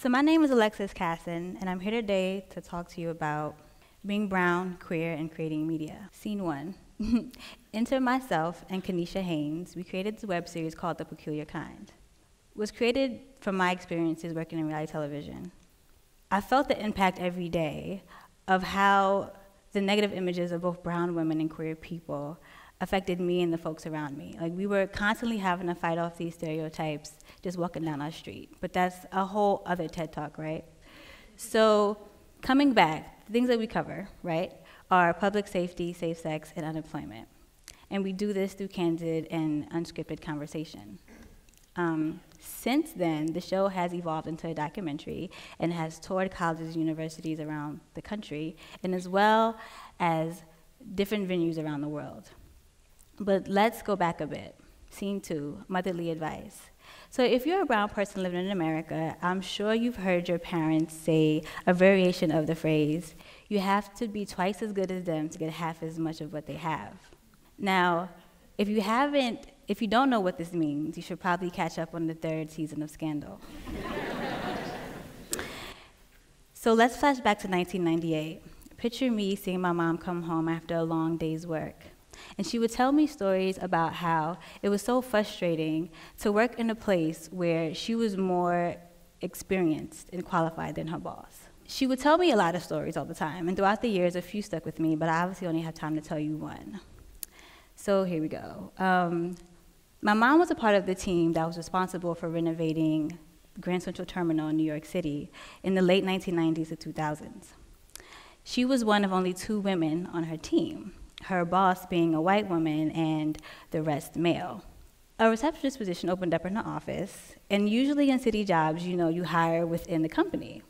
So my name is Alexis Casson, and I'm here today to talk to you about being brown, queer, and creating media. Scene 1. Enter myself and Caneisha Haynes. We created this web series called The Peculiar Kind. It was created from my experiences working in reality television. I felt the impact every day of how the negative images of both brown women and queer people affected me and the folks around me. Like, we were constantly having to fight off these stereotypes just walking down our street. But that's a whole other TED Talk, right? So coming back, the things that we cover, right, are public safety, safe sex, and unemployment. And we do this through candid and unscripted conversation. Since then, the show has evolved into a documentary and has toured colleges and universities around the country, and as well as different venues around the world. But let's go back a bit. Scene 2, motherly advice. So if you're a brown person living in America, I'm sure you've heard your parents say a variation of the phrase, you have to be twice as good as them to get half as much of what they have. Now, if you don't know what this means, you should probably catch up on the 3rd season of Scandal. So let's flash back to 1998. Picture me seeing my mom come home after a long day's work. And she would tell me stories about how it was so frustrating to work in a place where she was more experienced and qualified than her boss. She would tell me a lot of stories all the time, and throughout the years, a few stuck with me, but I obviously only have time to tell you one. So here we go. My mom was a part of the team that was responsible for renovating Grand Central Terminal in New York City in the late 1990s to 2000s. She was one of only 2 women on her team, her boss being a white woman and the rest male. A receptionist position opened up in her office, and usually in city jobs, you hire within the company.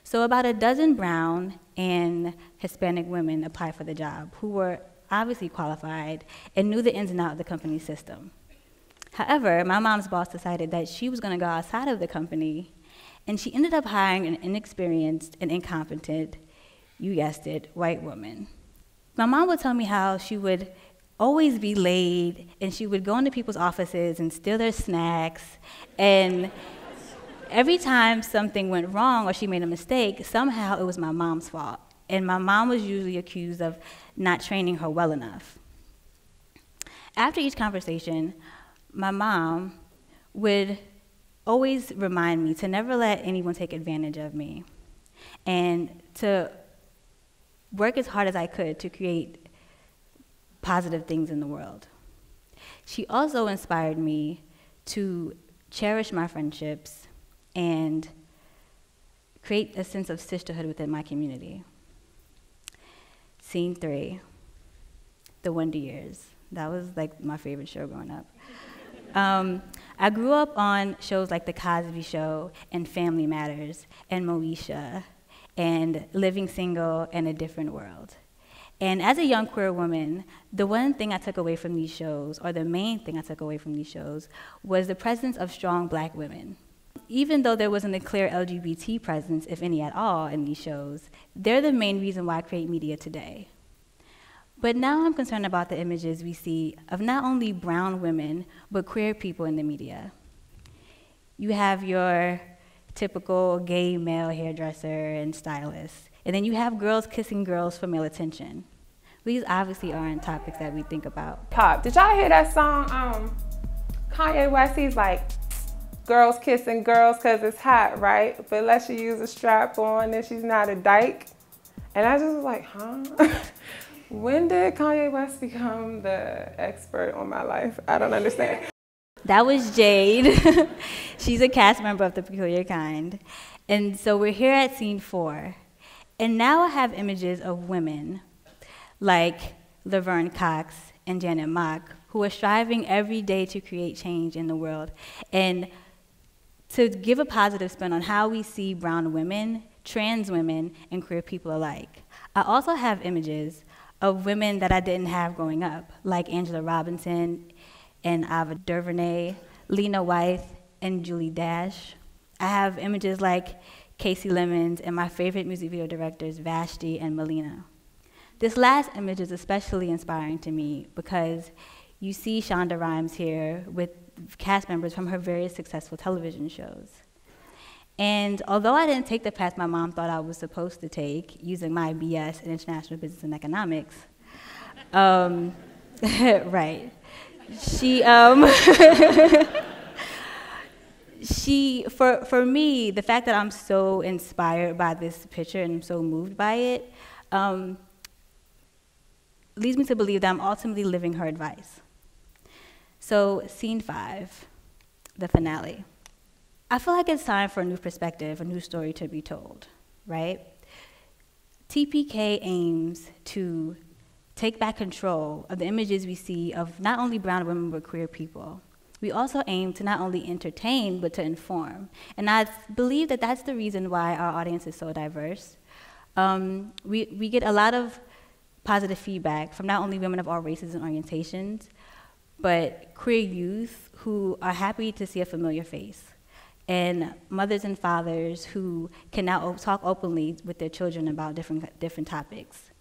So about a dozen brown and Hispanic women applied for the job who were obviously qualified and knew the ins and outs of the company system. However, my mom's boss decided that she was going to go outside of the company, and she ended up hiring an inexperienced and incompetent, you guessed it, white woman. My mom would tell me how she would always be late, and she would go into people's offices and steal their snacks, and every time something went wrong or she made a mistake, somehow it was my mom's fault, and my mom was usually accused of not training her well enough. After each conversation, my mom would always remind me to never let anyone take advantage of me, and to work as hard as I could to create positive things in the world. She also inspired me to cherish my friendships and create a sense of sisterhood within my community. Scene 3, The Wonder Years. That was like my favorite show growing up. I grew up on shows like The Cosby Show and Family Matters and Moesha and Living Single and A Different World. And as a young queer woman, the one thing I took away from these shows, or the main thing I took away from these shows, was the presence of strong black women. Even though there wasn't a clear LGBT presence, if any at all, in these shows, they're the main reason why I create media today. But now I'm concerned about the images we see of not only brown women, but queer people in the media. You have your typical gay male hairdresser and stylist, and then you have girls kissing girls for male attention. These obviously aren't topics that we think about. Pop, did y'all hear that song, Kanye West? He's like, girls kissing girls because it's hot, right? But unless you use a strap on, then she's not a dyke. And I just was like, huh? When did Kanye West become the expert on my life? I don't understand. That was Jade. She's a cast member of The Peculiar Kind. And so we're here at scene 4. And now I have images of women like Laverne Cox and Janet Mock, who are striving every day to create change in the world and to give a positive spin on how we see brown women, trans women, and queer people alike. I also have images of women that I didn't have growing up, like Angela Robinson and Ava DuVernay, Lena Waithe, and Julie Dash. I have images like Casey Lemons and my favorite music video directors, Vashti and Melina. This last image is especially inspiring to me because you see Shonda Rhimes here with cast members from her various successful television shows. And although I didn't take the path my mom thought I was supposed to take, using my BS in international business and economics, right, for me, the fact that I'm so inspired by this picture and so moved by it, leads me to believe that I'm ultimately living her advice. So, scene 5, the finale. I feel like it's time for a new perspective, a new story to be told, right? TPK aims to take back control of the images we see of not only brown women, but queer people. We also aim to not only entertain, but to inform. And I believe that that's the reason why our audience is so diverse. We get a lot of positive feedback from not only women of all races and orientations, but queer youth who are happy to see a familiar face, and mothers and fathers who can now talk openly with their children about different topics,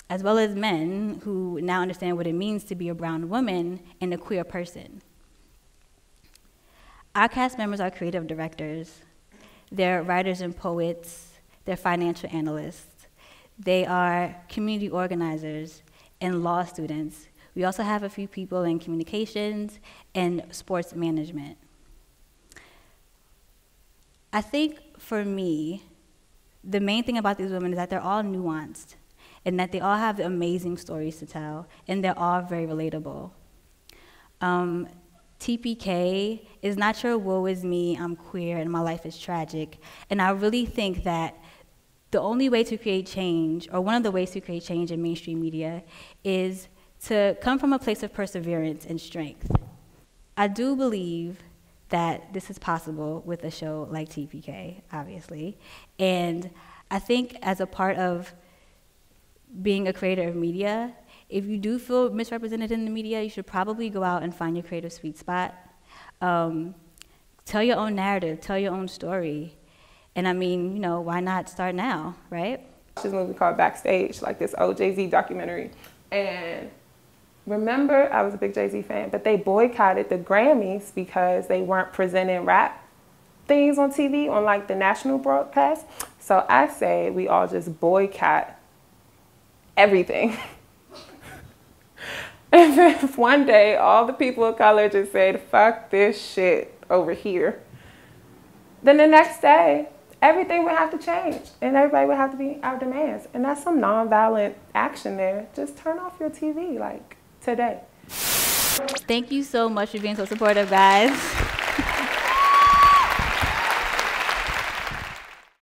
as well as men who now understand what it means to be a brown woman and a queer person. Our cast members are creative directors. They're writers and poets. They're financial analysts. They are community organizers and law students. We also have a few people in communications and sports management. I think for me, the main thing about these women is that they're all nuanced and that they all have amazing stories to tell, and they're all very relatable. TPK is not your woe is me, I'm queer, and my life is tragic. And I really think that the only way to create change, or one of the ways to create change in mainstream media, is to come from a place of perseverance and strength. I do believe that this is possible with a show like TPK, obviously. And I think as a part of being a creator of media, if you do feel misrepresented in the media, you should probably go out and find your creative sweet spot. Tell your own narrative, tell your own story. And I mean, you know, why not start now, right? This movie called Backstage, like this old Jay-Z documentary. And remember, I was a big Jay-Z fan, but they boycotted the Grammys because they weren't presenting rap things on TV, on like the national broadcast. So I say we all just boycott everything. And then one day, all the people of color just said, fuck this shit over here. Then the next day, everything would have to change and everybody would have to be our demands. And that's some nonviolent action there. Just turn off your TV, like, today. Thank you so much for being so supportive, guys.